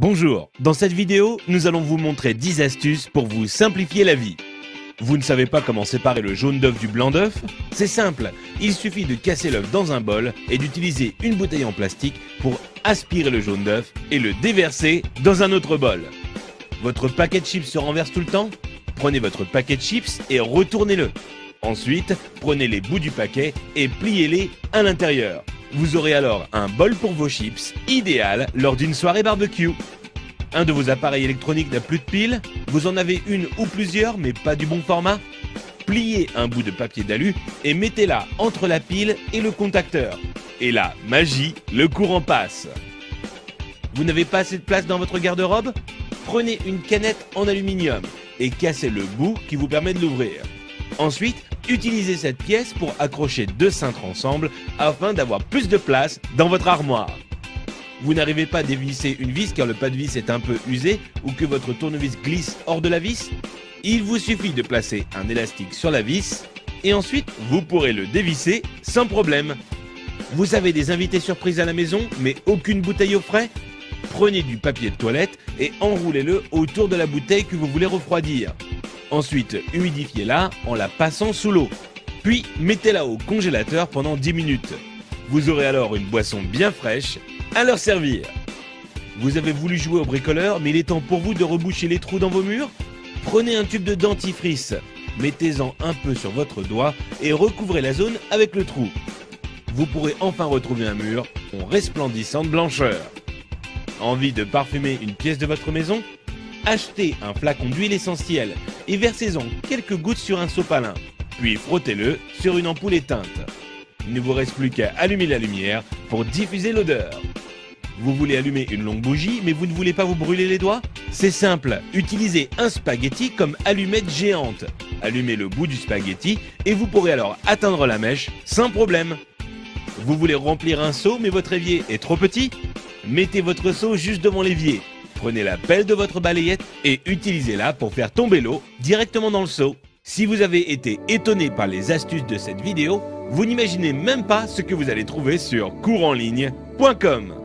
Bonjour, dans cette vidéo, nous allons vous montrer 10 astuces pour vous simplifier la vie. Vous ne savez pas comment séparer le jaune d'œuf du blanc d'œuf? C'est simple, il suffit de casser l'œuf dans un bol et d'utiliser une bouteille en plastique pour aspirer le jaune d'œuf et le déverser dans un autre bol. Votre paquet de chips se renverse tout le temps? Prenez votre paquet de chips et retournez-le. Ensuite, prenez les bouts du paquet et pliez-les à l'intérieur. Vous aurez alors un bol pour vos chips, idéal lors d'une soirée barbecue. Un de vos appareils électroniques n'a plus de pile? Vous en avez une ou plusieurs mais pas du bon format? Pliez un bout de papier d'alu et mettez-la entre la pile et le contacteur. Et là, magie, le courant passe. Vous n'avez pas assez de place dans votre garde-robe? Prenez une canette en aluminium et cassez le bout qui vous permet de l'ouvrir. Ensuite, utilisez cette pièce pour accrocher deux cintres ensemble afin d'avoir plus de place dans votre armoire. Vous n'arrivez pas à dévisser une vis car le pas de vis est un peu usé ou que votre tournevis glisse hors de la vis? Il vous suffit de placer un élastique sur la vis et ensuite vous pourrez le dévisser sans problème. Vous avez des invités surprises à la maison mais aucune bouteille au frais? Prenez du papier de toilette et enroulez-le autour de la bouteille que vous voulez refroidir. Ensuite, humidifiez-la en la passant sous l'eau. Puis, mettez-la au congélateur pendant 10 minutes. Vous aurez alors une boisson bien fraîche à leur servir. Vous avez voulu jouer au bricoleur, mais il est temps pour vous de reboucher les trous dans vos murs? Prenez un tube de dentifrice, mettez-en un peu sur votre doigt et recouvrez la zone avec le trou. Vous pourrez enfin retrouver un mur en resplendissante blancheur. Envie de parfumer une pièce de votre maison? Achetez un flacon d'huile essentielle et versez-en quelques gouttes sur un sopalin, puis frottez-le sur une ampoule éteinte. Il ne vous reste plus qu'à allumer la lumière pour diffuser l'odeur. Vous voulez allumer une longue bougie mais vous ne voulez pas vous brûler les doigts? C'est simple, utilisez un spaghetti comme allumette géante. Allumez le bout du spaghetti et vous pourrez alors atteindre la mèche sans problème. Vous voulez remplir un seau mais votre évier est trop petit? Mettez votre seau juste devant l'évier. Prenez la pelle de votre balayette et utilisez-la pour faire tomber l'eau directement dans le seau. Si vous avez été étonné par les astuces de cette vidéo, vous n'imaginez même pas ce que vous allez trouver sur couranligne.com.